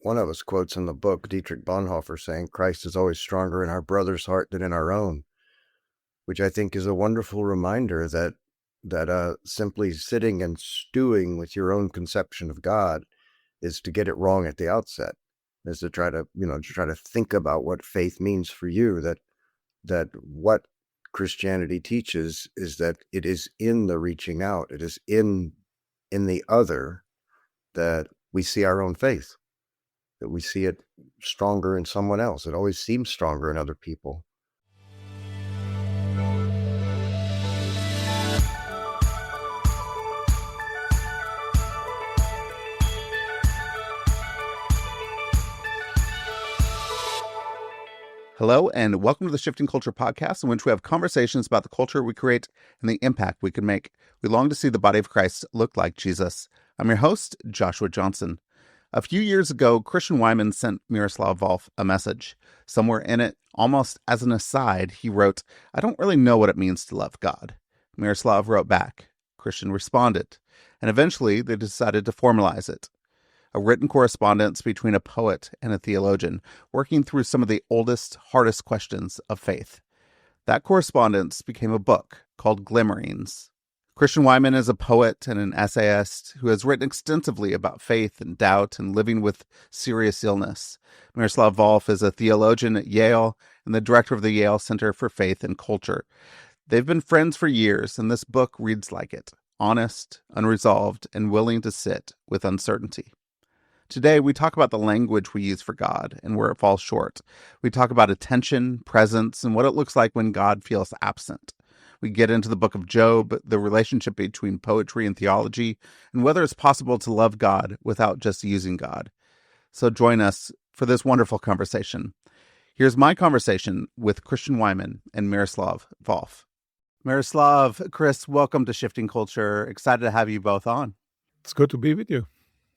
one of us quotes in the book Dietrich Bonhoeffer saying, "Christ is always stronger in our brother's heart than in our own," which I think is a wonderful reminder that simply sitting and stewing with your own conception of God is to get it wrong at the outset, is to try to think about what faith means for you, that what Christianity teaches is that it is in the reaching out, it is in the other that we see our own faith, that we see it stronger in someone else. It always seems stronger in other people. Hello, and welcome to the Shifting Culture podcast, in which we have conversations about the culture we create and the impact we can make. We long to see the body of Christ look like Jesus. I'm your host, Joshua Johnson. A few years ago, Christian Wiman sent Miroslav Volf a message. Somewhere in it, almost as an aside, he wrote, "I don't really know what it means to love God." Miroslav wrote back. Christian responded. And eventually, they decided to formalize it. A written correspondence between a poet and a theologian, working through some of the oldest, hardest questions of faith. That correspondence became a book called Glimmerings. Christian Wiman is a poet and an essayist who has written extensively about faith and doubt and living with serious illness. Miroslav Volf is a theologian at Yale and the director of the Yale Center for Faith and Culture. They've been friends for years, and this book reads like it: honest, unresolved, and willing to sit with uncertainty. Today, we talk about the language we use for God and where it falls short. We talk about attention, presence, and what it looks like when God feels absent. We get into the book of Job, the relationship between poetry and theology, and whether it's possible to love God without just using God. So join us for this wonderful conversation. Here's my conversation with Christian Wiman and Miroslav Volf. Miroslav, Chris, welcome to Shifting Culture. Excited to have you both on. It's good to be with you.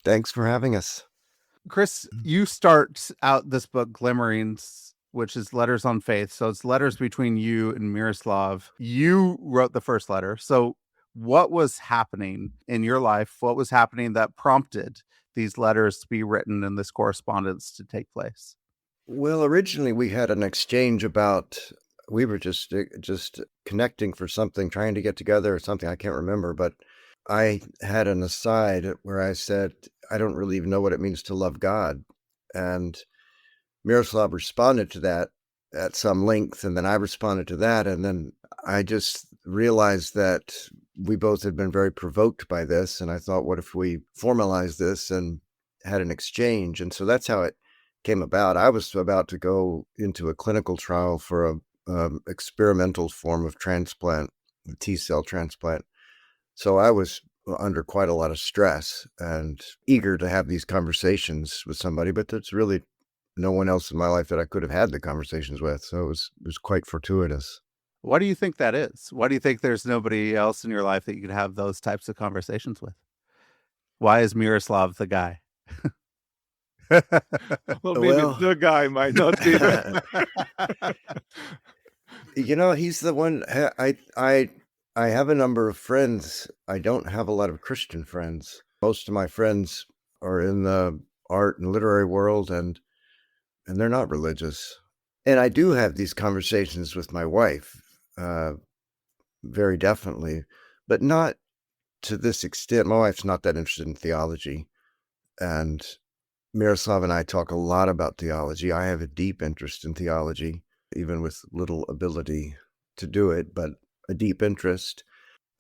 Thanks for having us. Chris, you start out this book, Glimmerings, which is letters on faith. So it's letters between you and Miroslav. You wrote the first letter. So what was happening in your life? What was happening that prompted these letters to be written and this correspondence to take place? Well, originally we had an exchange about, we were just connecting for something, trying to get together or something, I can't remember, but I had an aside where I said, I don't really even know what it means to love God. And Miroslav responded to that at some length, and then I responded to that. And then I just realized that we both had been very provoked by this. And I thought, what if we formalized this and had an exchange? And so that's how it came about. I was about to go into a clinical trial for a experimental form of transplant, a T-cell transplant. So I was under quite a lot of stress and eager to have these conversations with somebody, but there's really no one else in my life that I could have had the conversations with. So it was quite fortuitous. Why do you think that is? Why do you think there's nobody else in your life that you could have those types of conversations with? Why is Miroslav the guy? Well, maybe the guy might not be He's the one. I have a number of friends. I don't have a lot of Christian friends. Most of my friends are in the art and literary world, and they're not religious. And I do have these conversations with my wife, very definitely, but not to this extent. My wife's not that interested in theology, and Miroslav and I talk a lot about theology. I have a deep interest in theology, even with little ability to do it, but a deep interest.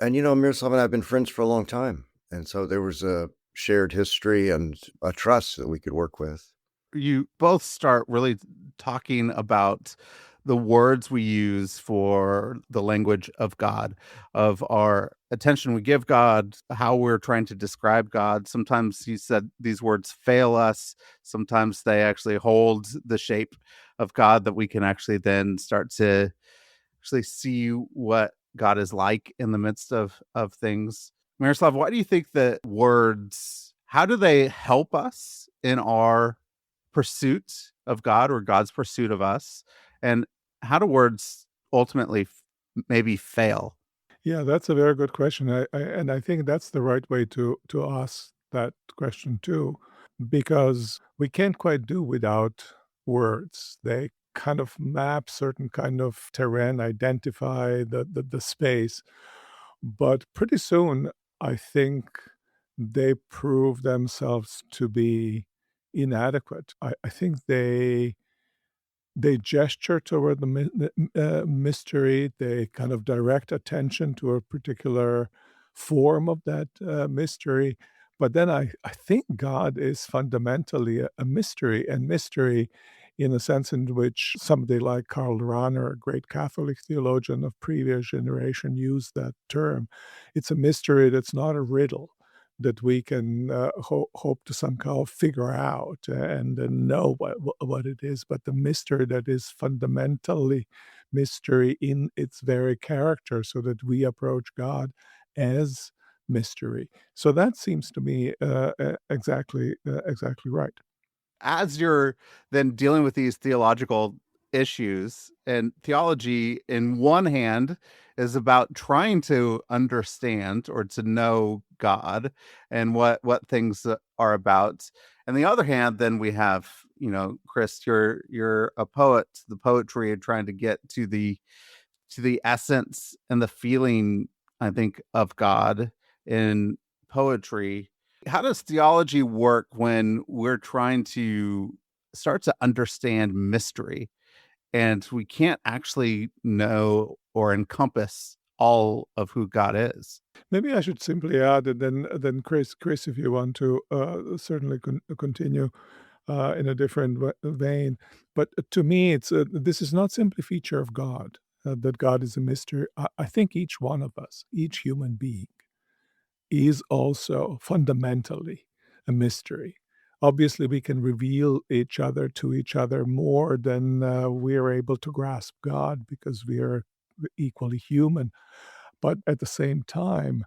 And, Miroslav and I have been friends for a long time. And so there was a shared history and a trust that we could work with. You both start really talking about the words we use for the language of God, of our attention we give God, how we're trying to describe God. Sometimes you said these words fail us. Sometimes they actually hold the shape of God that we can actually then start to actually see what God is like in the midst of things. Miroslav, why do you think that words, how do they help us in our pursuit of God or God's pursuit of us? And how do words ultimately maybe fail? Yeah, that's a very good question. I think that's the right way to ask that question too. because we can't quite do without words. They kind of map certain kind of terrain, identify the space. But pretty soon, I think they prove themselves to be inadequate. I think they gesture toward the mystery. They kind of direct attention to a particular form of that mystery. But then I think God is fundamentally a mystery, and mystery in a sense in which somebody like Karl Rahner, a great Catholic theologian of previous generation, used that term. It's a mystery that's not a riddle that we can hope to somehow figure out and know what it is, but the mystery that is fundamentally mystery in its very character, so that we approach God as mystery. So that seems to me exactly right. As you're then dealing with these theological issues, and theology, in one hand, is about trying to understand or to know God and what things are about. And the other hand, then we have, Chris, you're a poet, the poetry and trying to get to the essence and the feeling, I think, of God in poetry. How does theology work when we're trying to start to understand mystery and we can't actually know or encompass all of who God is? Maybe I should simply add, and then Chris, if you want to certainly continue in a different vein. But to me, it's this is not simply a feature of God, that God is a mystery. I think each one of us, each human being, is also fundamentally a mystery. Obviously, we can reveal each other to each other more than we are able to grasp God, because we are equally human. But at the same time,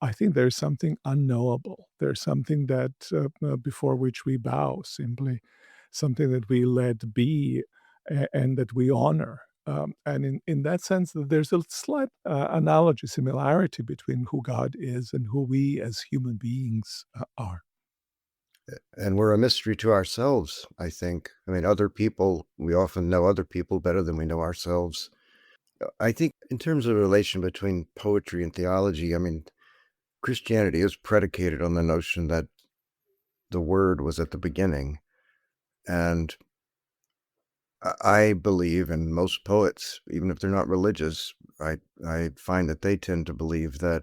I think there's something unknowable. There's something that before which we bow, simply something that we let be and that we honor. And in that sense, there's a slight analogy, similarity between who God is and who we as human beings are. And we're a mystery to ourselves, I think. I mean, other people, we often know other people better than we know ourselves. I think in terms of the relation between poetry and theology, I mean, Christianity is predicated on the notion that the Word was at the beginning. And I believe, and most poets, even if they're not religious, I find that they tend to believe that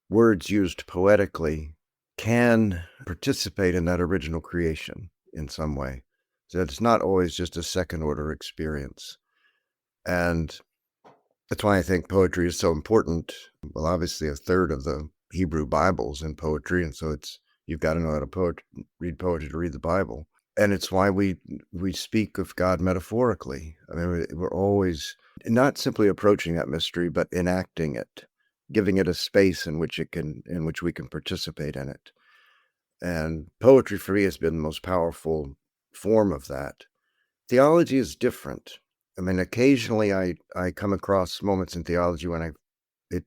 words used poetically can participate in that original creation in some way. So it's not always just a second order experience. And that's why I think poetry is so important. Well, obviously, a third of the Hebrew Bible's in poetry, and so you've got to know how to read poetry to read the Bible. And it's why we speak of God metaphorically. I mean, we're always not simply approaching that mystery, but enacting it, giving it a space in which we can participate in it. And poetry for me has been the most powerful form of that. Theology is different. I mean, occasionally I come across moments in theology when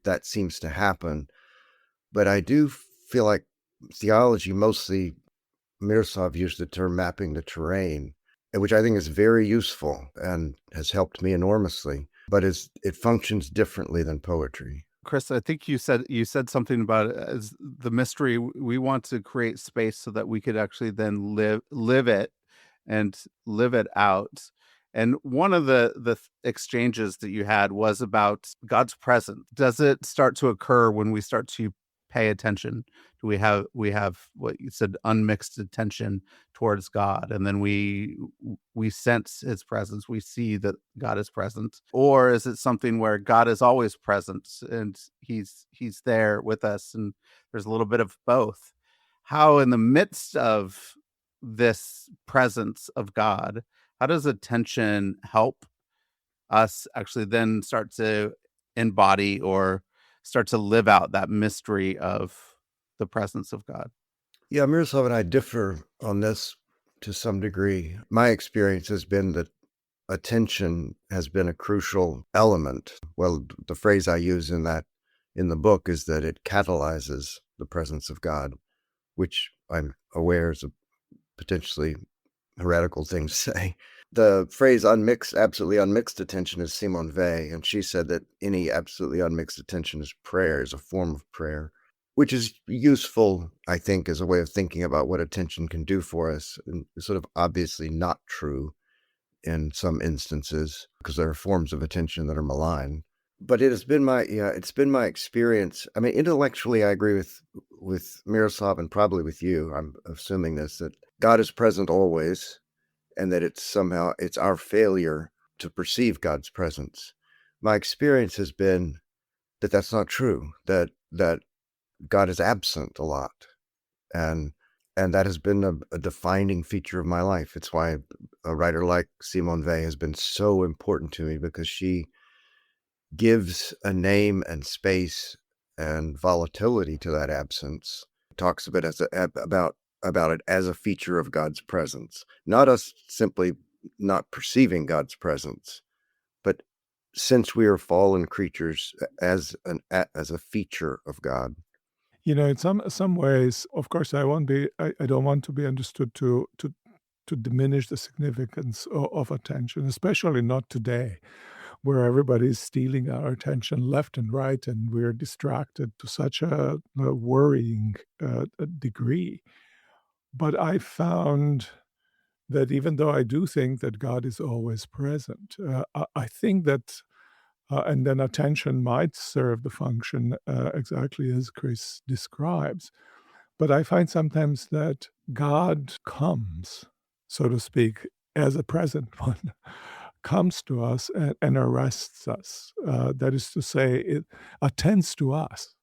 that seems to happen, but I do feel like theology, mostly Miroslav used the term mapping the terrain, which I think is very useful and has helped me enormously, but it functions differently than poetry. Chris, I think you said something about it as the mystery. We want to create space so that we could actually then live it and live it out. And one of the exchanges that you had was about God's presence. Does it start to occur when we start to pay attention? Do we have what you said, unmixed attention towards God, and then we sense his presence, we see that God is present? Or is it something where God is always present and he's there with us, and there's a little bit of both? How, in the midst of this presence of God, how does attention help us actually then start to embody or start to live out that mystery of the presence of God? Yeah, Miroslav and I differ on this to some degree. My experience has been that attention has been a crucial element. Well, the phrase I use in the book is that it catalyzes the presence of God, which I'm aware is a potentially heretical thing to say. The phrase absolutely unmixed attention is Simone Weil, and she said that any absolutely unmixed attention is prayer, is a form of prayer, which is useful, I think, as a way of thinking about what attention can do for us, and sort of obviously not true in some instances, because there are forms of attention that are malign. But it's been my experience. I mean, intellectually, I agree with Miroslav and probably with you. I'm assuming this, that God is present always, and that it's our failure to perceive God's presence. My experience has been that that's not true, that God is absent a lot. And that has been a defining feature of my life. It's why a writer like Simone Weil has been so important to me, because she gives a name and space and volatility to that absence, talks of it about it as a feature of God's presence, not us simply not perceiving God's presence, but since we are fallen creatures, as a feature of God. In some ways, of course, I don't want to be understood to diminish the significance of attention, especially not today, where everybody's stealing our attention left and right, and we're distracted to such a worrying degree. But I found that even though I do think that God is always present, I think that, and then attention might serve the function exactly as Chris describes. But I find sometimes that God comes, so to speak, as a present one, comes to us and arrests us. That is to say, it attends to us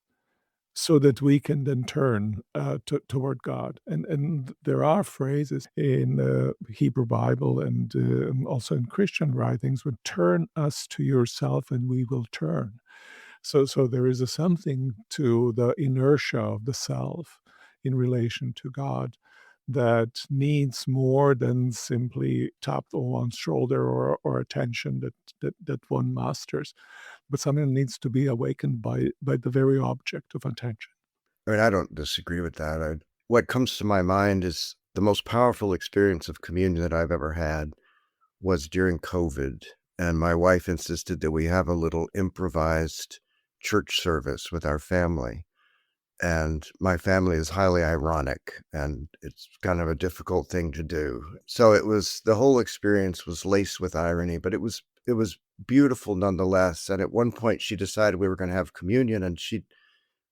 so that we can then turn toward God. And there are phrases in the Hebrew Bible and also in Christian writings would turn us to yourself and we will turn. So there is a something to the inertia of the self in relation to God that needs more than simply tap on one's shoulder or attention that one masters, but something that needs to be awakened by the very object of attention. I mean, I don't disagree with that. What comes to my mind is the most powerful experience of communion that I've ever had was during COVID. And my wife insisted that we have a little improvised church service with our family. And my family is highly ironic, and it's kind of a difficult thing to do. So the whole experience was laced with irony, but it was beautiful nonetheless. And at one point she decided we were going to have communion, and she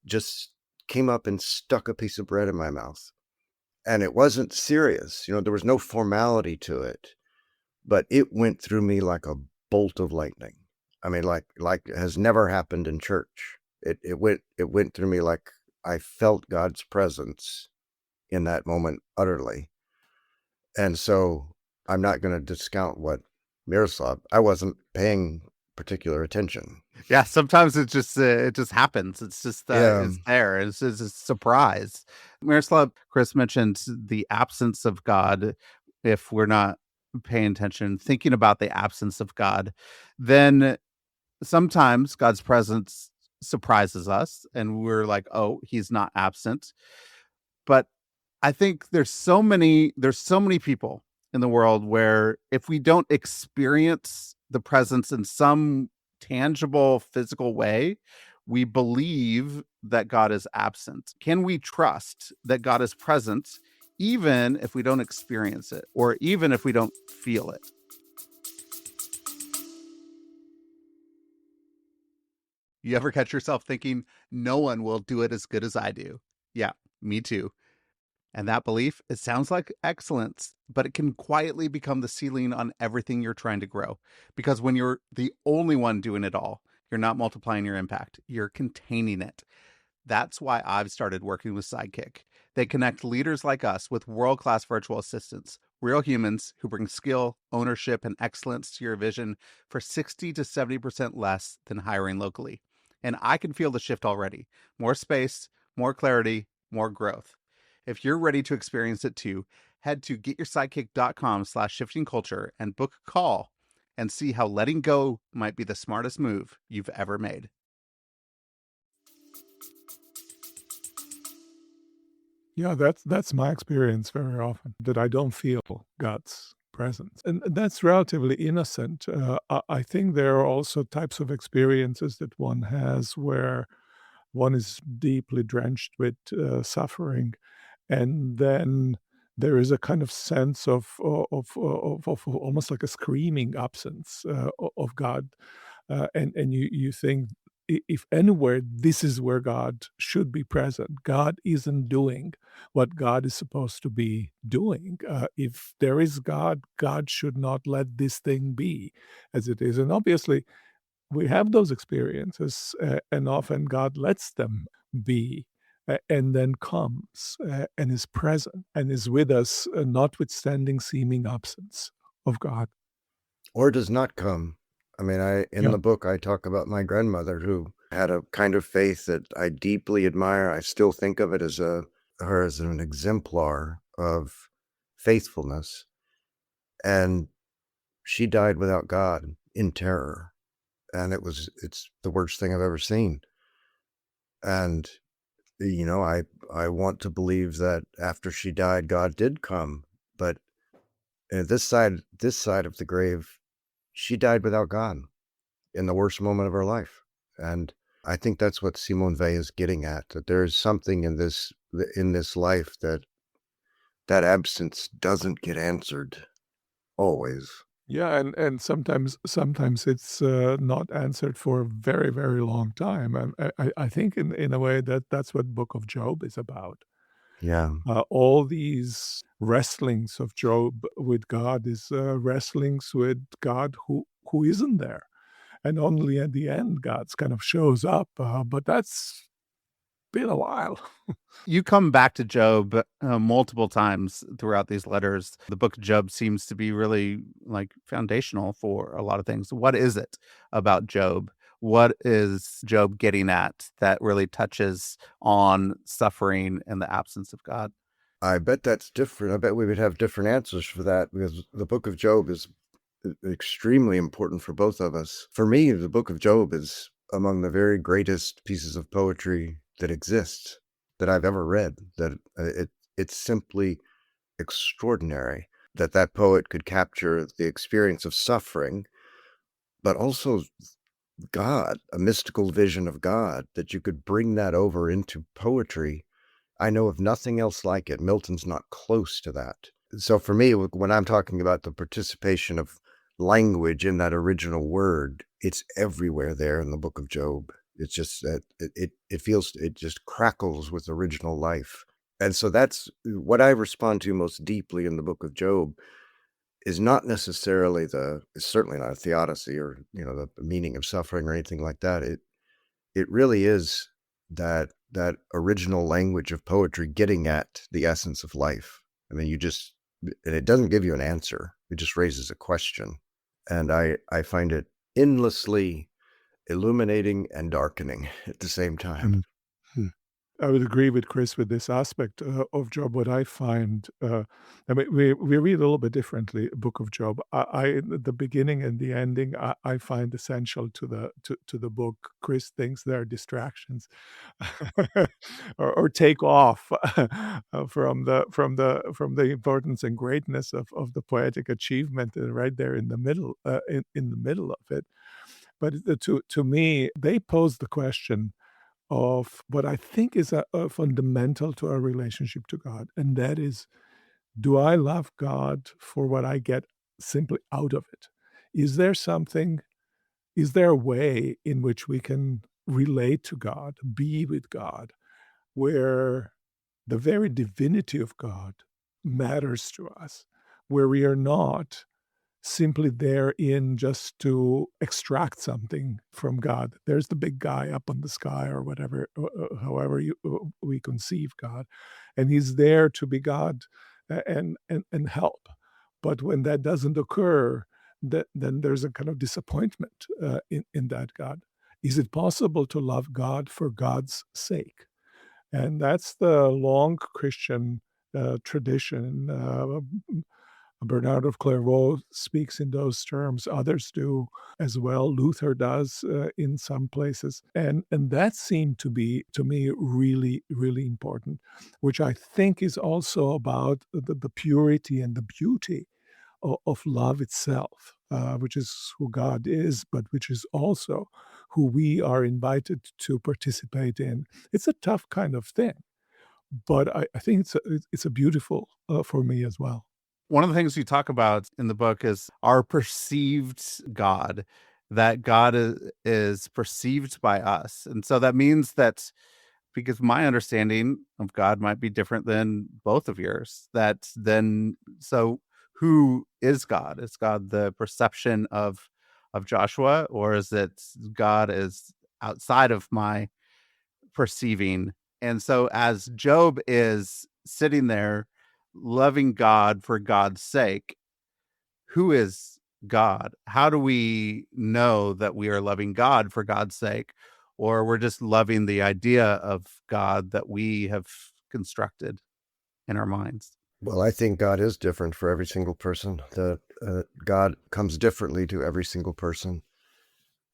just came up and stuck a piece of bread in my mouth. And it wasn't serious. There was no formality to it, but it went through me like a bolt of lightning. I mean, like has never happened in church. It went through me like I felt God's presence in that moment utterly. And so I'm not going to discount what Miroslav, I wasn't paying particular attention. Yeah, sometimes it just happens. It's just it's there. It's a surprise. Miroslav, Chris mentioned the absence of God. If we're not paying attention, thinking about the absence of God, then sometimes God's presence surprises us and we're like, oh, he's not absent. But I think there's so many people in the world where if we don't experience the presence in some tangible physical way, we believe that God is absent. Can we trust that God is present even if we don't experience it, or even if we don't feel it? You ever catch yourself thinking, no one will do it as good as I do? Yeah, me too. And that belief, it sounds like excellence, but it can quietly become the ceiling on everything you're trying to grow. Because when you're the only one doing it all, you're not multiplying your impact, you're containing it. That's why I've started working with Sidekick. They connect leaders like us with world-class virtual assistants, real humans who bring skill, ownership, and excellence to your vision for 60 to 70% less than hiring locally. And I can feel the shift already. More space, more clarity, more growth. If you're ready to experience it too, head to getyoursidekick.com/shiftingculture and book a call and see how letting go might be the smartest move you've ever made. Yeah, that's my experience very often, that I don't feel God's presence, and that's relatively innocent. I think there are also types of experiences that one has where one is deeply drenched with suffering, and then there is a kind of sense of almost like a screaming absence of God, and you think, if anywhere this is where God should be present, God isn't doing what God is supposed to be doing. If there is God, God should not let this thing be as it is. And obviously, we have those experiences, and often God lets them be, and then comes, and is present and is with us, notwithstanding seeming absence of God. Or does not come. I mean, in Yeah. the book, I talk about my grandmother who had a kind of faith that I deeply admire. I still think of it as her as an exemplar of faithfulness. And she died without God in terror. And it's the worst thing I've ever seen. And, I want to believe that after she died, God did come. But this side of the grave, she died without God in the worst moment of her life. And I think that's what Simone Weil is getting at, that there is something in this life that absence doesn't get answered always. Yeah, and sometimes it's not answered for a very, very long time. I think in a way that that's what Book of Job is about. Yeah. All these wrestlings of Job with God is wrestlings with God who isn't there, and only at the end God's kind of shows up. But that's been a while. You come back to Job multiple times throughout these letters. The book of Job seems to be really like foundational for a lot of things. What is it about Job? What is Job getting at that really touches on suffering and the absence of God? I bet that's different. I bet we would have different answers for that, because the book of Job is extremely important for both of us. For me, the book of Job is among the very greatest pieces of poetry that exist, that I've ever read. That it's simply extraordinary that poet could capture the experience of suffering, but also God, a mystical vision of God, that you could bring that over into poetry. I know of nothing else like it. Milton's not close to that. So for me, when I'm talking about the participation of language in that original word, it's everywhere there in the book of Job. It's just that it just crackles with original life. And so that's what I respond to most deeply in the book of Job, is not necessarily it's certainly not a theodicy or, the meaning of suffering or anything like that. It really is that original language of poetry getting at the essence of life. I mean, and it doesn't give you an answer. It just raises a question. And I find it endlessly illuminating and darkening at the same time. Mhm. I would agree with Chris with this aspect of Job. What I find, I mean, we read a little bit differently. Book of Job. The beginning and the ending, I find essential to the book. Chris thinks there are distractions, or take off from the importance and greatness of the poetic achievement, right there in the middle, in the middle of it. But to me, they pose the question of what I think is a fundamental to our relationship to God, and that is, do I love God for what I get simply out of it? Is there something, is there a way in which we can relate to God, be with God, where the very divinity of God matters to us, where we are not simply therein just to extract something from God. There's the big guy up on the sky or whatever, however we conceive God, and he's there to be God, and help. But when that doesn't occur, then there's a kind of disappointment in that God. Is it possible to love God for God's sake? And that's the long Christian tradition, Bernard of Clairvaux speaks in those terms. Others do as well. Luther does in some places. And that seemed to be, to me, really, really important, which I think is also about the purity and the beauty of love itself, which is who God is, but which is also who we are invited to participate in. It's a tough kind of thing, but I think it's a beautiful for me as well. One of the things you talk about in the book is our perceived God, that God is perceived by us. And so that means that, because my understanding of God might be different than both of yours, that then, so who is God? Is God the perception of Joshua, or is it God is outside of my perceiving? And so as Job is sitting there loving God for God's sake, who is God? How do we know that we are loving God for God's sake, or we're just loving the idea of God that we have constructed in our minds? Well, I think God is different for every single person. That God comes differently to every single person.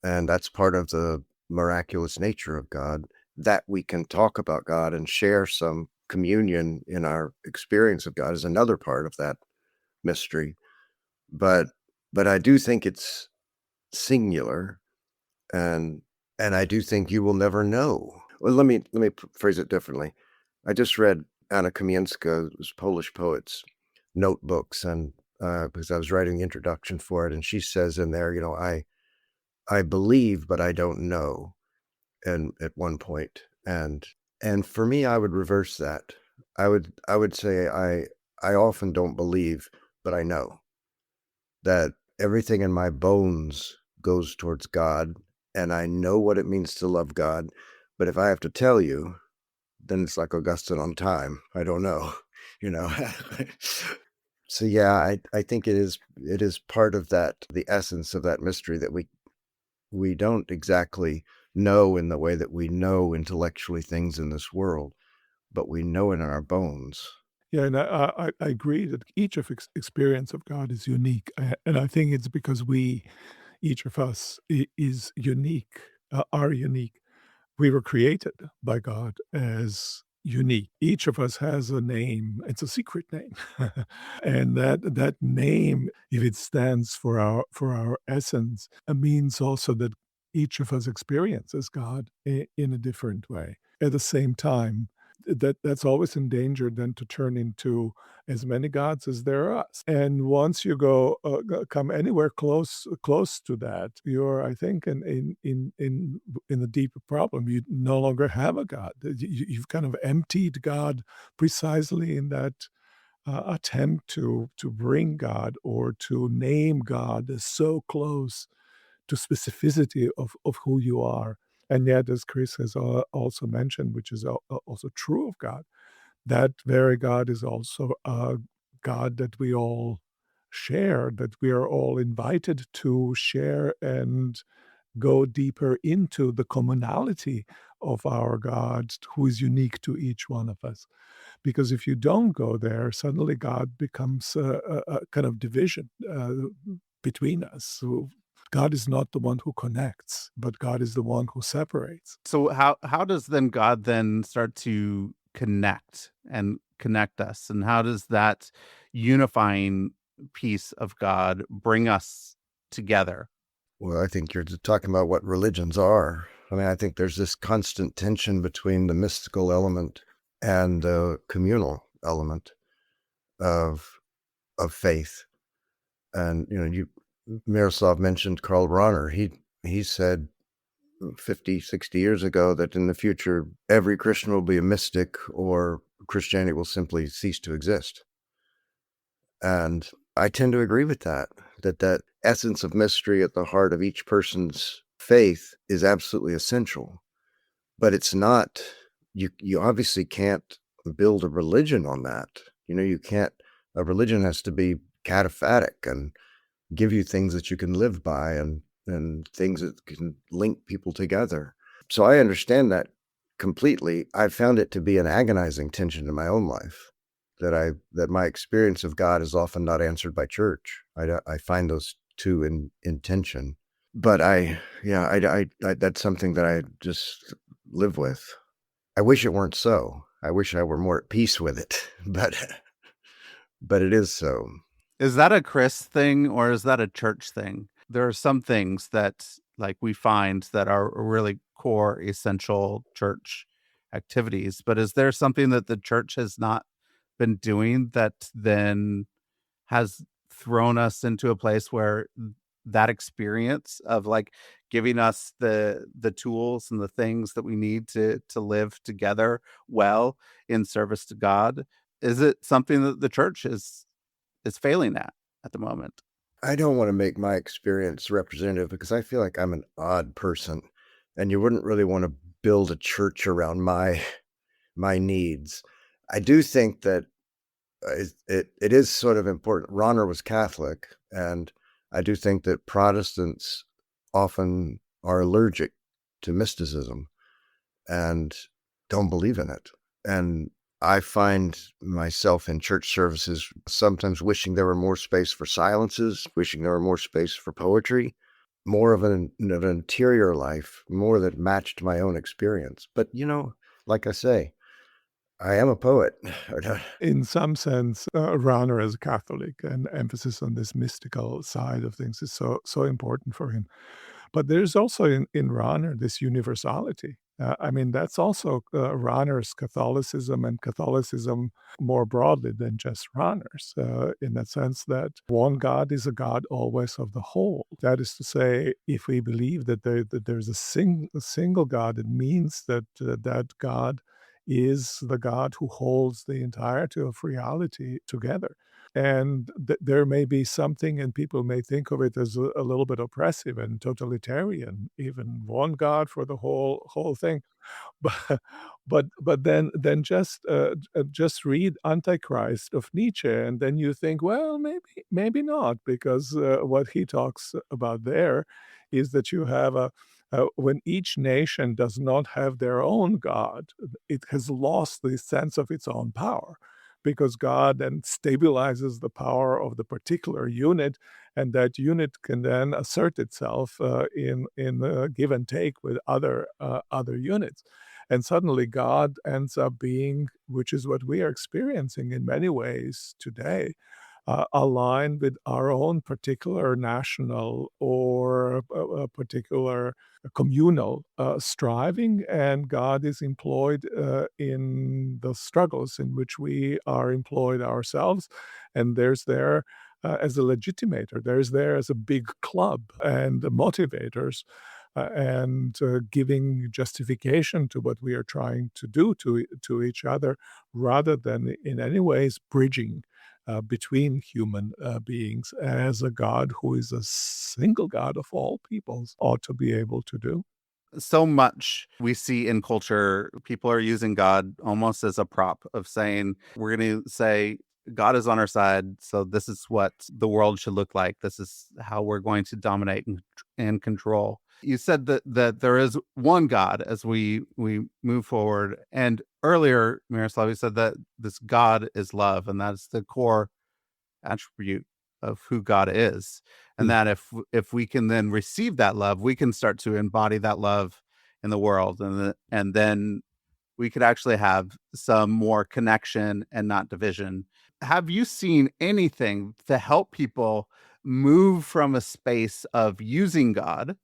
And that's part of the miraculous nature of God, that we can talk about God and share some communion in our experience of God is another part of that mystery. But I do think it's singular, and I do think you will never know. Well, let me phrase it differently. I just read Anna Kamienska's Polish poets notebooks, and because I was writing the introduction for it, and she says in there, I believe, but I don't know. And at one point, and for me, I would reverse that. I would say I often don't believe, but I know that everything in my bones goes towards God, and I know what it means to love God. But if I have to tell you, then it's like Augustine on time. I don't know, you know. So yeah, I think it is part of that, the essence of that mystery, that we don't exactly know in the way that we know intellectually things in this world, but we know it in our bones. Yeah, and I agree that each of experience of God is unique, and I think it's because each of us is unique, are unique. We were created by God as unique. Each of us has a name. It's a secret name. And that name, if it stands for our essence, it means also that each of us experiences God in a different way. At the same time, that's always in danger then to turn into as many gods as there are us. And once you come anywhere close to that, you're, I think, in a deeper problem. You no longer have a God. You've kind of emptied God precisely in that attempt to bring God or to name God as so close to specificity of who you are. And yet, as Chris has also mentioned, which is also true of God, that very God is also a God that we all share, that we are all invited to share and go deeper into the commonality of our God, who is unique to each one of us. Because if you don't go there, suddenly God becomes a kind of division between us. So God is not the one who connects, but God is the one who separates. So how does then God then start to connect us, and how does that unifying piece of God bring us together? Well, I think you're talking about what religions are. I mean, I think there's this constant tension between the mystical element and the communal element of faith. And Miroslav mentioned Karl Rahner. He said 50, 60 years ago that in the future every Christian will be a mystic, or Christianity will simply cease to exist. And I tend to agree with that essence of mystery at the heart of each person's faith is absolutely essential. But it's not, you obviously can't build a religion on that. You can't, a religion has to be cataphatic and give you things that you can live by, and things that can link people together. So I understand that completely. I found it to be an agonizing tension in my own life, that my experience of God is often not answered by church. I find those two in tension. But I that's something that I just live with. I wish it weren't so. I wish I were more at peace with it, but it is so. Is that a Chris thing or is that a church thing? There are some things that like we find that are really core, essential church activities, but is there something that the church has not been doing that then has thrown us into a place where that experience of like giving us the tools and the things that we need to live together well in service to God, is it something that the church is failing at the moment? I don't want to make my experience representative because I feel like I'm an odd person, and you wouldn't really want to build a church around my needs. I do think that it is sort of important. Ronner was Catholic, and I do think that Protestants often are allergic to mysticism and don't believe in it. And I find myself in church services sometimes wishing there were more space for silences, wishing there were more space for poetry, more of an interior life, more that matched my own experience. But, like I say, I am a poet. In some sense, Rauner as a Catholic and emphasis on this mystical side of things is so important for him. But there's also in Rauner this universality. I mean, that's also Rauner's Catholicism and Catholicism more broadly than just Rauner's, in the sense that one God is a God always of the whole. That is to say, if we believe that there's a single God, it means that that God is the God who holds the entirety of reality together. And there may be something, and people may think of it as a little bit oppressive and totalitarian, even one God for the whole thing. But then just read Antichrist of Nietzsche, and then you think, well, maybe not, because what he talks about there is that you have when each nation does not have their own God, it has lost the sense of its own power, because God then stabilizes the power of the particular unit, and that unit can then assert itself in give and take with other units. And suddenly God ends up being, which is what we are experiencing in many ways today, aligned with our own particular national or a particular communal striving, and God is employed in the struggles in which we are employed ourselves, and there's there as a legitimator, there's there as a big club and motivators, and giving justification to what we are trying to do to each other, rather than in any ways bridging between human beings, as a God who is a single God of all peoples ought to be able to do. So much we see in culture, people are using God almost as a prop of saying, we're going to say, God is on our side, so this is what the world should look like. This is how we're going to dominate and control. You said that there is one God as we move forward. And earlier, Miroslav, you said that this God is love, and that's the core attribute of who God is. And that if we can then receive that love, we can start to embody that love in the world, and then we could actually have some more connection and not division. Have you seen anything to help people move from a space of using God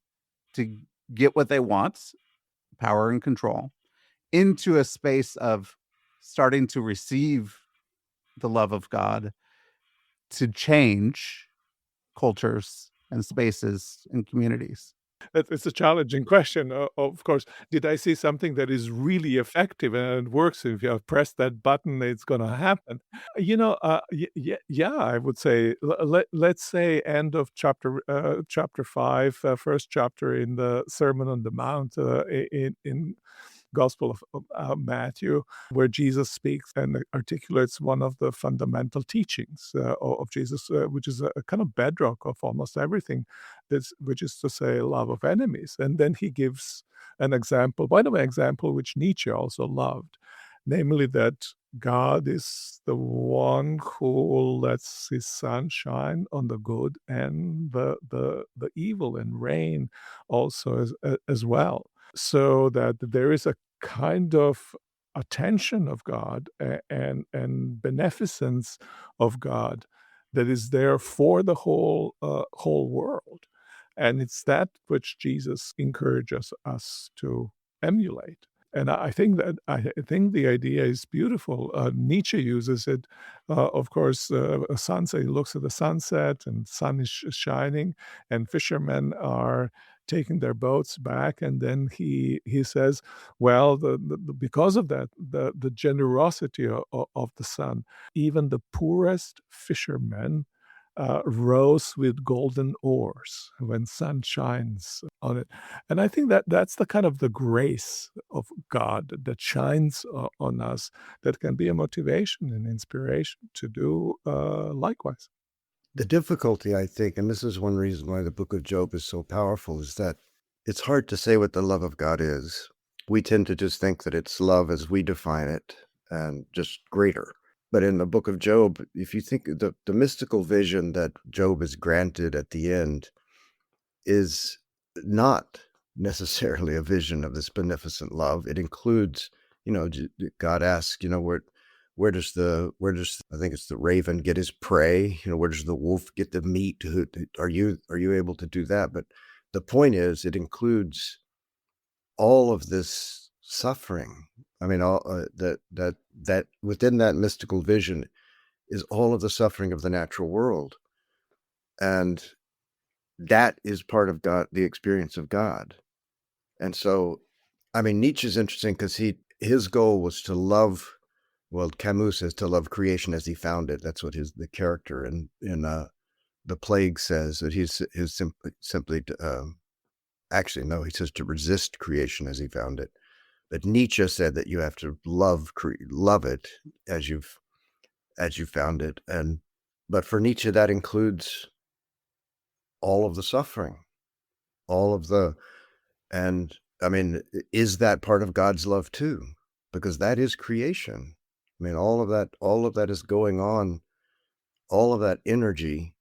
to get what they want, power and control, into a space of starting to receive the love of God to change cultures and spaces and communities? It's a challenging question, of course. Did I see something that is really effective and it works? If you have pressed that button, it's going to happen. Yeah, I would say. Let's say end of chapter 5, first chapter in the Sermon on the Mount, in Gospel of Matthew, where Jesus speaks and articulates one of the fundamental teachings of Jesus, which is a kind of bedrock of almost everything, which is to say, love of enemies. And then he gives an example, by the way, example which Nietzsche also loved. namely that God is the one who lets his sun shine on the good and the evil, and rain also as well. So that there is a kind of attention of God and beneficence of God that is there for the whole world. And it's that which Jesus encourages us to emulate. And I think the idea is beautiful. Nietzsche uses it. Of course, a sunset. He looks at the sunset, and sun is shining, and fishermen are taking their boats back, and then he says, "Well, because of that, the generosity of the sun, even the poorest fishermen." Rose with golden oars when sun shines on it. And I think that that's the kind of the grace of God that shines on us, that can be a motivation and inspiration to do likewise. The difficulty, I think, and this is one reason why the book of Job is so powerful, is that it's hard to say what the love of God is. We tend to just think that it's love as we define it and just greater. But in the book of Job, if you think the mystical vision that Job is granted at the end is not necessarily a vision of this beneficent love. It includes, God asks, where does I think it's the raven get his prey? Where does the wolf get the meat? Are you able to do that? But the point is, it includes all of this suffering. I mean, all that within that mystical vision is all of the suffering of the natural world, and that is part of God, the experience of God. And so, I mean, Nietzsche's interesting because his goal was to love. Well, Camus says to love creation as he found it. That's what the character in The Plague says, that he's simply actually no, he says to resist creation as he found it. But Nietzsche said that you have to love it as you found it, but for Nietzsche that includes all of the suffering, and I mean, is that part of God's love too? Because that is creation. I mean, all of that is going on, all of that energy.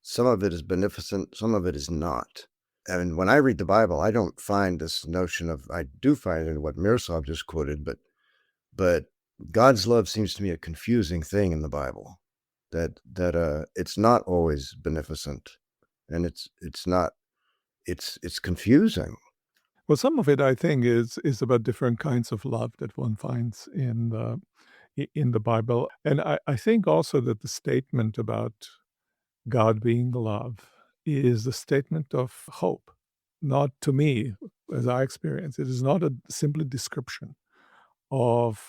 Some of it is beneficent, some of it is not. And when I read the Bible, I don't find this notion of, I do find it in what Miroslav just quoted, but God's love seems to me a confusing thing in the Bible, that it's not always beneficent, and it's confusing. Well, some of it, I think, is about different kinds of love that one finds in the Bible. And I think also that the statement about God being love is a statement of hope. Not, to me, as I experience it, is not a simply description of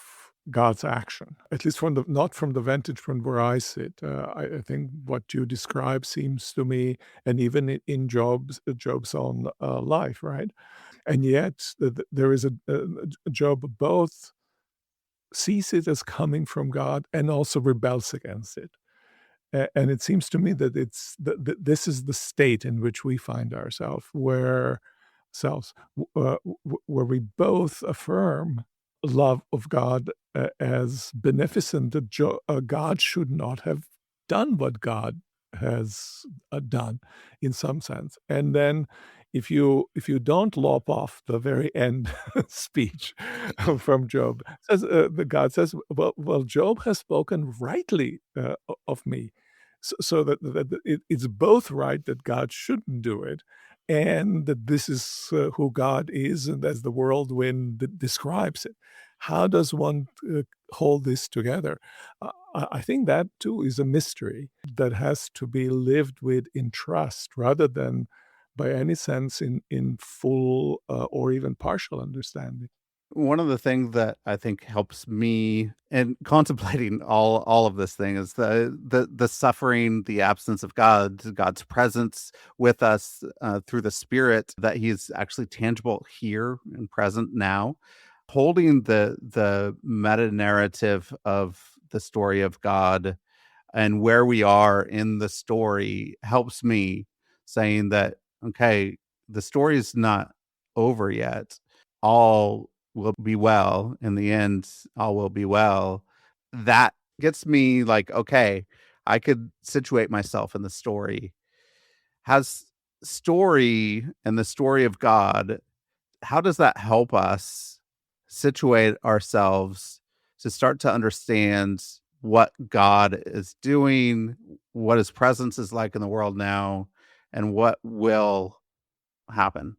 God's action, at least not from the vantage point where I sit. I think what you describe seems to me, and even in Job's own life, right? And yet there is a Job both sees it as coming from God and also rebels against it. And it seems to me that this is the state in which we find ourselves, where we both affirm love of God as beneficent, that God should not have done what God has done in some sense. And then if you don't lop off the very end speech from Job, the God says, well, Job has spoken rightly of me. So that it's both right that God shouldn't do it, and that this is who God is, and as the whirlwind describes it. How does one hold this together? I think that too is a mystery that has to be lived with in trust, rather than by any sense in full or even partial understanding. One of the things that I think helps me in contemplating all of this thing is the suffering, the absence of God's presence with us through the Spirit, that He's actually tangible here and present now. Holding the meta narrative of the story of God and where we are in the story helps me, saying that, okay, the story is not over yet. All will be well. In the end, all will be well. That gets me like, okay, I could situate myself in the story. Has story and the story of God, how does that help us situate ourselves to start to understand what God is doing, what his presence is like in the world now, and what will happen?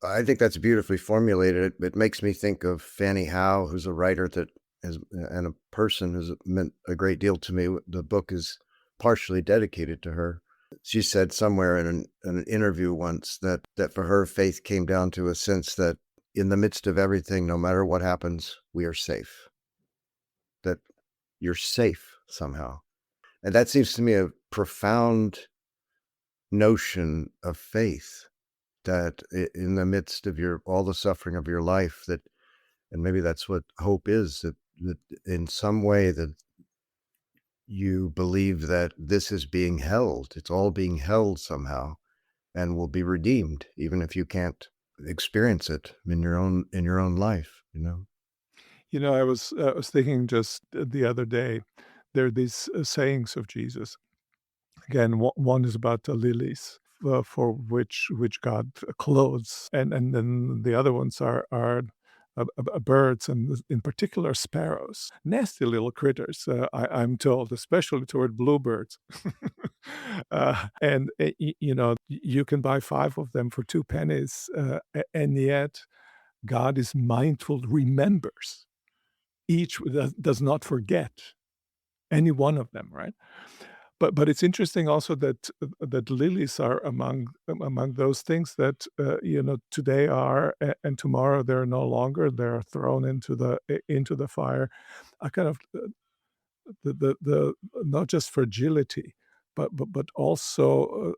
I think that's beautifully formulated. It makes me think of Fanny Howe, who's a writer that has, and a person who's meant a great deal to me. The book is partially dedicated to her. She said somewhere in an interview once that for her, faith came down to a sense that in the midst of everything, no matter what happens, we are safe. That you're safe somehow. And that seems to me a profound notion of faith, that in the midst of all the suffering of your life, that, and maybe that's what hope is, that in some way that you believe that this is being held, it's all being held somehow, and will be redeemed, even if you can't experience it in your own life, I was thinking just the other day, there are these sayings of Jesus. Again, one is about the lilies, for which God clothes, and then the other ones are birds, and in particular sparrows, nasty little critters. I'm told, especially toward bluebirds. And you can buy 5 of them for 2 pennies, and yet God is mindful, remembers each, does not forget any one of them, right? But it's interesting also that lilies are among those things that today are, and tomorrow they're no longer. They're thrown into the fire. A kind of the not just fragility, but also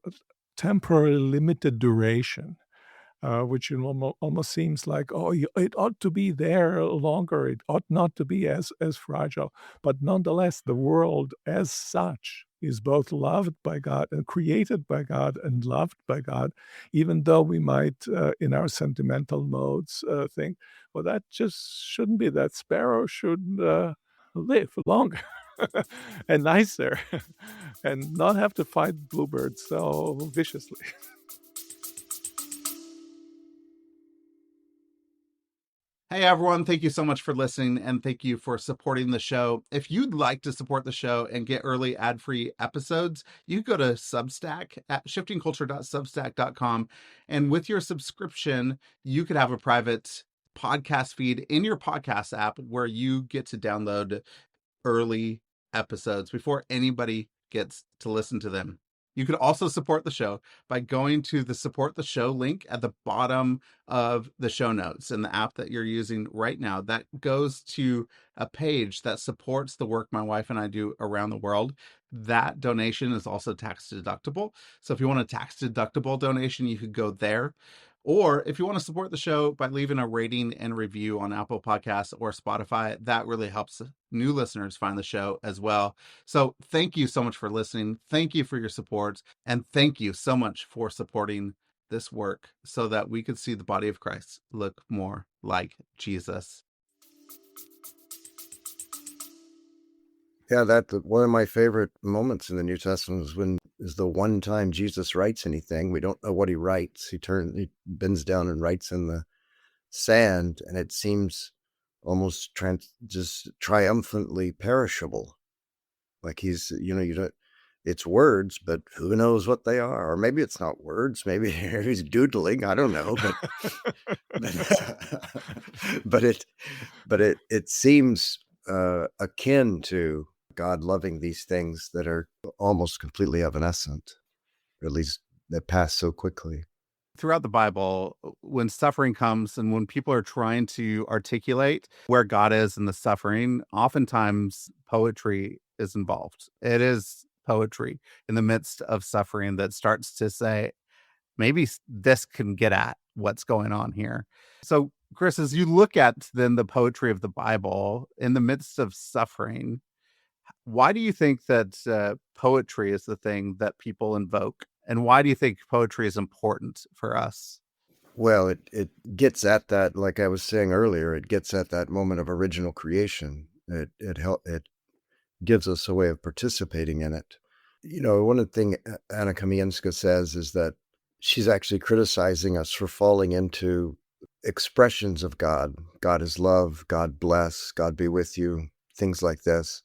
temporary limited duration, which almost seems like, oh, it ought to be there longer. It ought not to be as fragile. But nonetheless, the world as such is both loved by God and created by God and loved by God, even though we might, in our sentimental modes, think, well, that just shouldn't be. That sparrow should live longer and nicer and not have to fight bluebirds so viciously. Hey everyone, thank you so much for listening and thank you for supporting the show. If you'd like to support the show and get early ad-free episodes, you go to Substack at shiftingculture.substack.com, and with your subscription, you could have a private podcast feed in your podcast app where you get to download early episodes before anybody gets to listen to them. You could also support the show by going to the support the show link at the bottom of the show notes in the app that you're using right now. That goes to a page that supports the work my wife and I do around the world. That donation is also tax deductible. So if you want a tax deductible donation, you could go there. Or if you want to support the show by leaving a rating and review on Apple Podcasts or Spotify, that really helps new listeners find the show as well. So thank you so much for listening. Thank you for your support. And thank you so much for supporting this work so that we could see the body of Christ look more like Jesus. Yeah, one of my favorite moments in the New Testament is the one time Jesus writes anything. We don't know what he writes. He bends down and writes in the sand, and it seems almost just triumphantly perishable. Like you don't. It's words, but who knows what they are? Or maybe it's not words. Maybe he's doodling. I don't know, but it seems akin to God loving these things that are almost completely evanescent, or at least that pass so quickly. Throughout the Bible, when suffering comes and when people are trying to articulate where God is in the suffering, oftentimes poetry is involved. It is poetry in the midst of suffering that starts to say, maybe this can get at what's going on here. So, Chris, as you look at then the poetry of the Bible in the midst of suffering, why do you think that poetry is the thing that people invoke? And why do you think poetry is important for us? Well, it gets at that, like I was saying earlier, it gets at that moment of original creation. It gives us a way of participating in it. One of the things Anna Kamienska says is that she's actually criticizing us for falling into expressions of God. God is love, God bless, God be with you, things like this.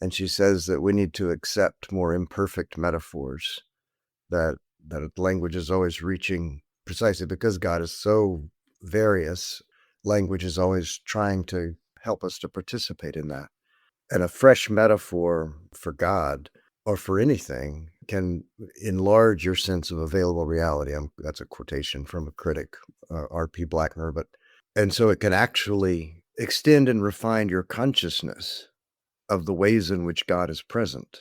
And she says that we need to accept more imperfect metaphors, that language is always reaching, precisely because God is so various, language is always trying to help us to participate in that. And a fresh metaphor for God or for anything can enlarge your sense of available reality. That's a quotation from a critic, R.P. Blackmer. And so it can actually extend and refine your consciousness of the ways in which God is present.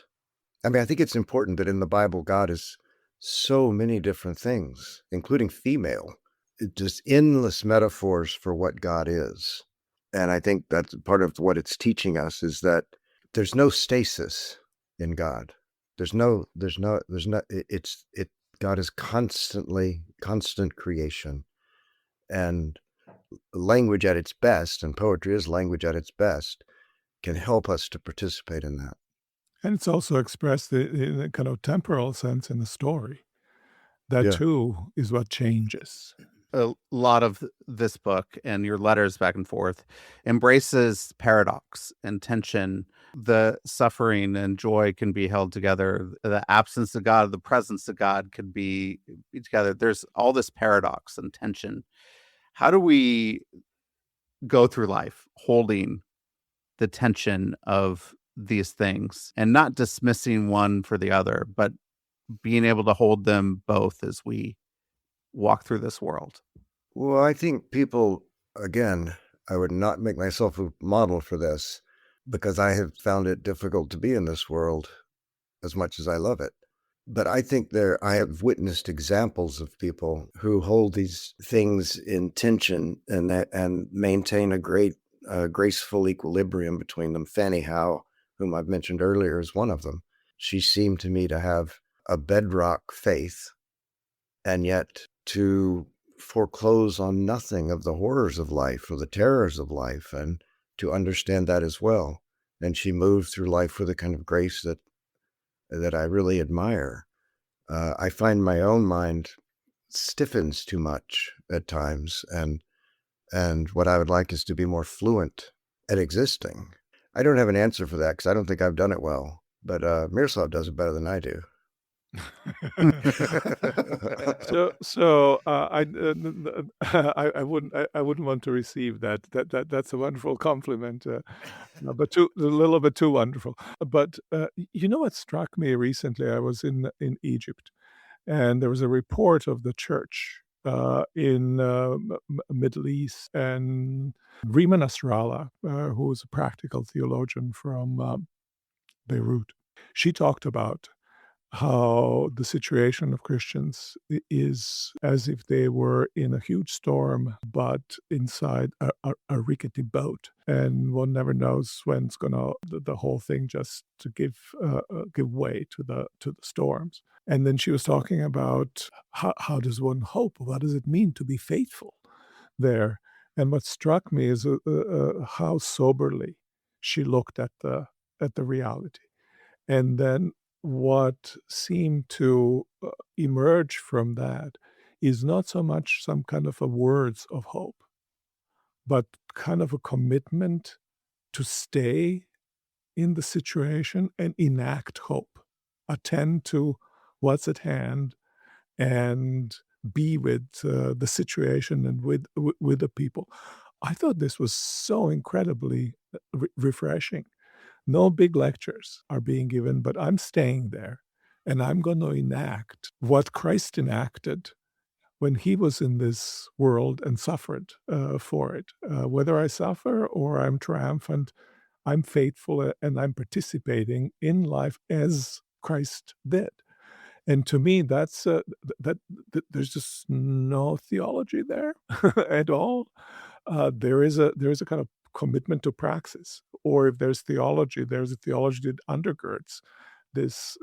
I mean, I think it's important that in the Bible, God is so many different things, including female, just endless metaphors for what God is. And I think that's part of what it's teaching us, is that there's no stasis in God. God is constant creation. And language at its best, and poetry is language at its best, can help us to participate in that. And it's also expressed in a kind of temporal sense in the story. That Yeah. too is what changes. A lot of this book and your letters back and forth embraces paradox and tension. The suffering and joy can be held together. The absence of God, the presence of God can be together. There's all this paradox and tension. How do we go through life holding the tension of these things and not dismissing one for the other, but being able to hold them both as we walk through this world? Well, I think people, again, I would not make myself a model for this, because I have found it difficult to be in this world as much as I love it. But I think I have witnessed examples of people who hold these things in tension and maintain a great graceful equilibrium between them. Fanny Howe, whom I've mentioned earlier, is one of them. She seemed to me to have a bedrock faith, and yet to foreclose on nothing of the horrors of life or the terrors of life, and to understand that as well. And she moved through life with a kind of grace that I really admire. I find my own mind stiffens too much at times, and what I would like is to be more fluent at existing. I don't have an answer for that, because I don't think I've done it well, but Miroslav does it better than I do. I wouldn't want to receive that. That's a wonderful compliment, but a little bit too wonderful. But you know what struck me recently? I was in Egypt, and there was a report of the church in Middle East, and Wiman, who was a practical theologian from Beirut. She talked about how the situation of Christians is as if they were in a huge storm, but inside a rickety boat, and one never knows when it's gonna the whole thing just to give way to the storms. And then she was talking about how does one hope? What does it mean to be faithful there? And what struck me is how soberly she looked at the reality. And then what seemed to emerge from that is not so much some kind of a words of hope, but kind of a commitment to stay in the situation and enact hope, attend to what's at hand, and be with the situation and with the people. I thought this was so incredibly refreshing. No big lectures are being given, but I'm staying there, and I'm going to enact what Christ enacted when he was in this world and suffered for it. Whether I suffer or I'm triumphant, I'm faithful and I'm participating in life as Christ did. And to me, that's there's just no theology there at all. There is a kind of commitment to praxis, or if there's theology, there's a theology that undergirds this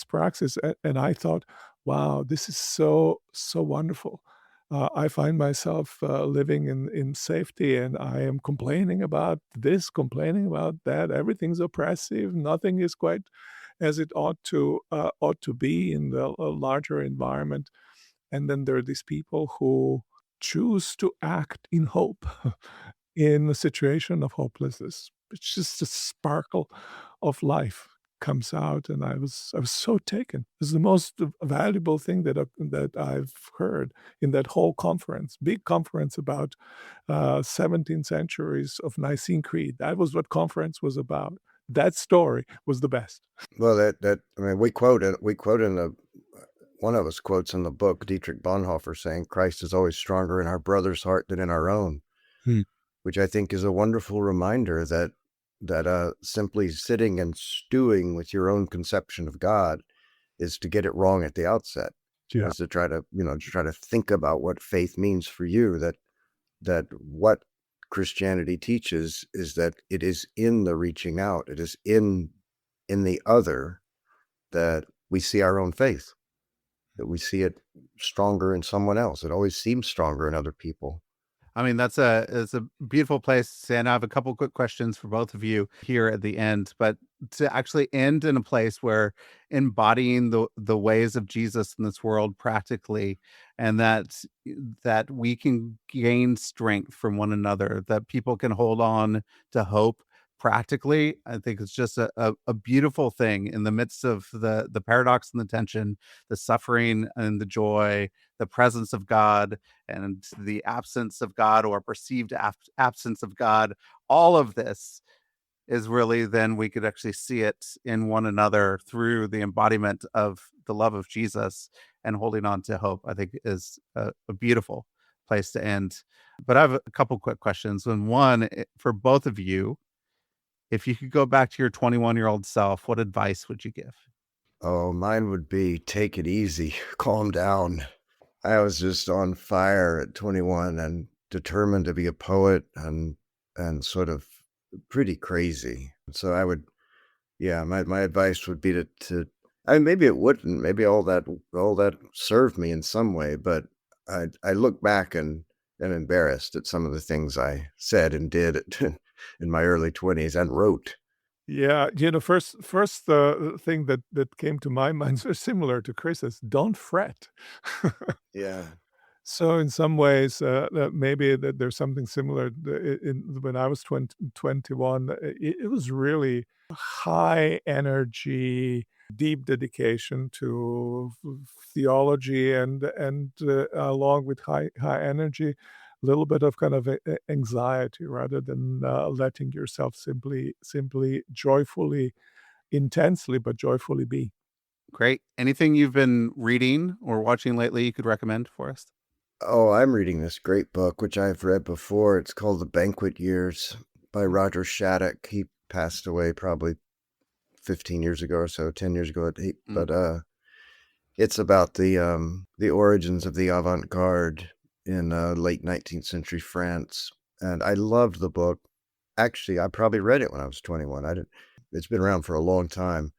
praxis. And I thought, wow, this is so wonderful. I find myself living in safety, and I am complaining about this, complaining about that. Everything's oppressive. Nothing is quite as it ought to be in the larger environment. And then there are these people who choose to act in hope in a situation of hopelessness. It's just a sparkle of life comes out, and I was so taken. It's the most valuable thing that I've heard in that whole conference, big conference about 17 centuries of Nicene Creed. That was what conference was about. That story was the best. Well, I mean, we quote in the one of us quotes in the book Dietrich Bonhoeffer saying, "Christ is always stronger in our brother's heart than in our own," Hmm. which I think is a wonderful reminder that simply sitting and stewing with your own conception of God is to get it wrong at the outset. Yeah. Is to try to think about what faith means for you. That what Christianity teaches is that it is in the reaching out. It is in the other that we see our own faith, that we see it stronger in someone else. It always seems stronger in other people. I mean, it's a beautiful place to say. And I have a couple quick questions for both of you here at the end, but to actually end in a place where embodying the ways of Jesus in this world practically, and that we can gain strength from one another, that people can hold on to hope practically. I think it's just a beautiful thing in the midst of the paradox and the tension, the suffering and the joy, the presence of God and the absence of God or perceived absence of God. All of this is really then we could actually see it in one another through the embodiment of the love of Jesus and holding on to hope. I think is a beautiful place to end. But I have a couple quick questions. And one for both of you, if you could go back to your 21-year-old self, what advice would you give? Oh, mine would be take it easy, calm down. I was just on fire at 21 and determined to be a poet and sort of pretty crazy. So I would, yeah, my advice would be I mean, maybe it wouldn't, maybe all that served me in some way, but I look back and am embarrassed at some of the things I said and did in my early 20s and wrote. Yeah, first thing that came to my mind is similar to Chris's. Don't fret. Yeah. So in some ways, maybe that there's something similar in when I was 21, it was really high energy, deep dedication to theology and along with high energy, a little bit of kind of anxiety rather than letting yourself simply joyfully, intensely, but joyfully be. Great. Anything you've been reading or watching lately you could recommend for us? Oh, I'm reading this great book, which I've read before. It's called The Banquet Years by Mm, Roger Shattuck. He passed away probably 15 years ago or so, 10 years ago. mm. But it's about the origins of the avant-garde in late 19th century France. And I loved the book. Actually, I probably read it when I was 21. I didn't. It's been around for a long time.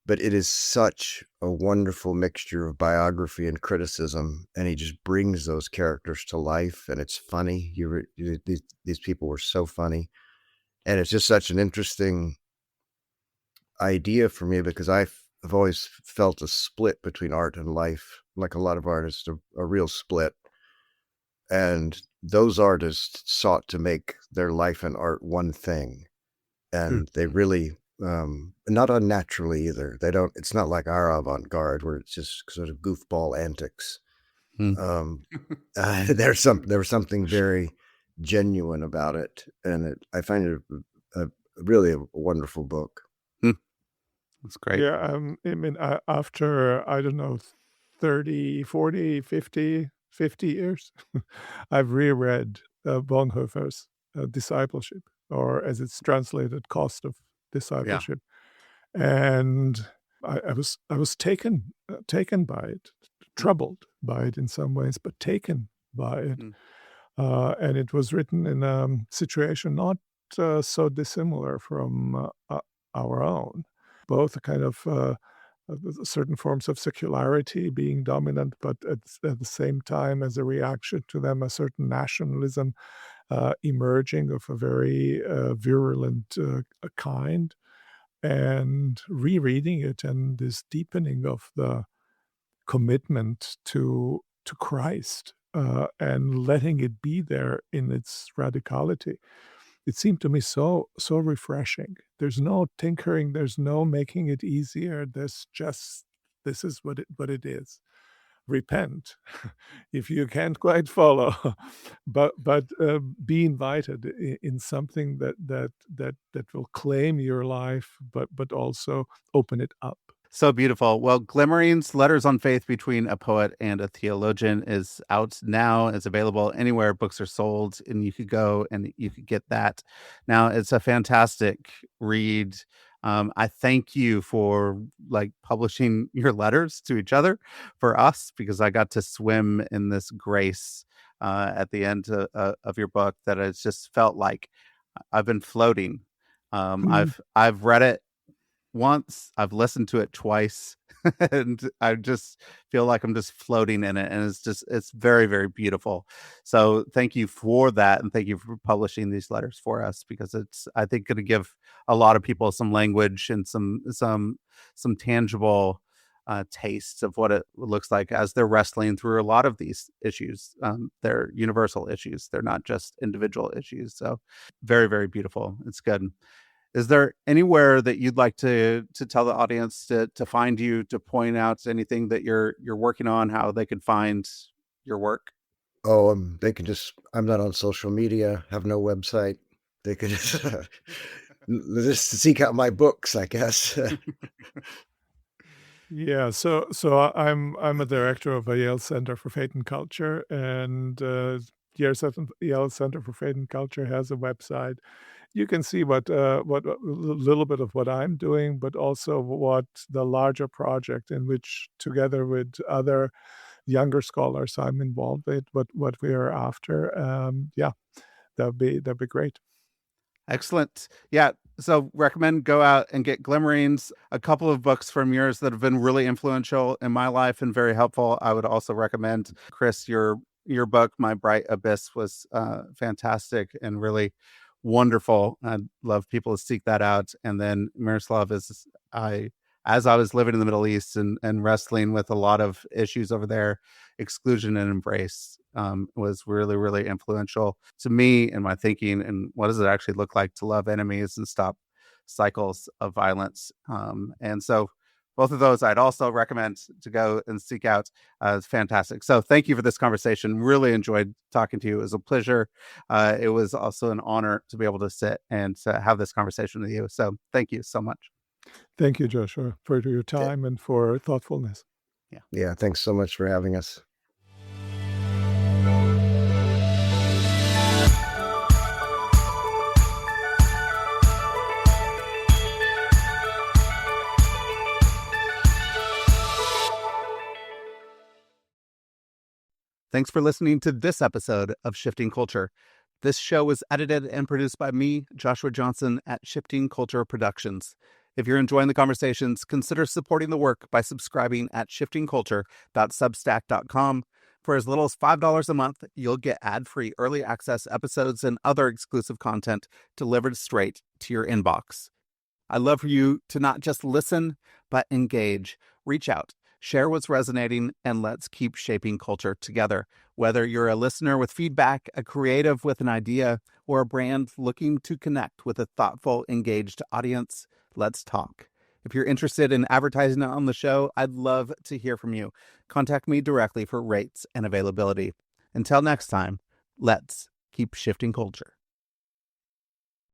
But it is such a wonderful mixture of biography and criticism, and he just brings those characters to life, and it's funny. These people were so funny, and it's just such an interesting idea for me because I've always felt a split between art and life, like a lot of artists, a real split. And those artists sought to make their life and art one thing, Hmm. and they really not unnaturally either. They don't. It's not like our avant-garde where it's just sort of goofball antics. Hmm. Um, there was something very genuine about it, and I find it really a wonderful book. Hmm. That's great. Yeah, I mean, after, I don't know, 30, 40, 50 years, I've reread Bonhoeffer's Discipleship, or as it's translated, Cost of Yeah. Discipleship. And I was taken by it, Mm, troubled by it in some ways, but taken by it. mm, And it was written in a situation not so dissimilar from our own. Both kind of certain forms of secularity being dominant, but at the same time, as a reaction to them, a certain nationalism emerging of a very virulent kind, and rereading it and this deepening of the commitment to Christ, and letting it be there in its radicality. It seemed to me so refreshing. There's no tinkering, there's no making it easier. There's just, this is what it is. Repent if you can't quite follow, but be invited in something that will claim your life, but also open it up. So beautiful. Well, Glimmerings, Letters on Faith Between a Poet and a Theologian is out now. It's available anywhere books are sold, and you could go and you could get that. Now, it's a fantastic read. I thank you for publishing your letters to each other for us, because I got to swim in this grace at the end of your book that it's just felt like I've been floating. I've read it once, I've listened to it twice, and I just feel like I'm just floating in it, and it's very, very beautiful. So thank you for that, and thank you for publishing these letters for us, because it's, I think, going to give a lot of people some language and some tangible tastes of what it looks like as they're wrestling through a lot of these issues. They're universal issues. They're not just individual issues. So very, very beautiful. It's good. Is there anywhere that you'd like to tell the audience to find you, to point out anything that you're working on, how they can find your work? Oh, they can just, I'm not on social media, have no website. They could just seek out my books, I guess. Yeah, so I'm a director of a Yale Center for Faith and Culture, and Yale Center for Faith and Culture has a website. You can see what a little bit of what I'm doing, but also what the larger project in which, together with other younger scholars I'm involved with, what we are after. Yeah, that'd be great. Excellent. Yeah. So recommend go out and get Glimmerings, a couple of books from yours that have been really influential in my life and very helpful. I would also recommend, Chris, your book, My Bright Abyss, was fantastic and really wonderful. I'd love people to seek that out. And then Miroslav, as I was living in the Middle East and wrestling with a lot of issues over there, Exclusion and Embrace was really, really influential to me in my thinking, and what does it actually look like to love enemies and stop cycles of violence. And so both of those I'd also recommend to go and seek out. It's fantastic. So thank you for this conversation. Really enjoyed talking to you. It was a pleasure. It was also an honor to be able to sit and to have this conversation with you. So thank you so much. Thank you, Joshua, for your time and for thoughtfulness. Yeah, thanks so much for having us. Thanks for listening to this episode of Shifting Culture. This show was edited and produced by me, Joshua Johnson, at Shifting Culture Productions. If you're enjoying the conversations, consider supporting the work by subscribing at shiftingculture.substack.com. For as little as $5 a month, you'll get ad-free early access episodes and other exclusive content delivered straight to your inbox. I'd love for you to not just listen, but engage. Reach out. Share what's resonating, and let's keep shaping culture together. Whether you're a listener with feedback, a creative with an idea, or a brand looking to connect with a thoughtful, engaged audience, let's talk. If you're interested in advertising on the show, I'd love to hear from you. Contact me directly for rates and availability. Until next time, let's keep shifting culture.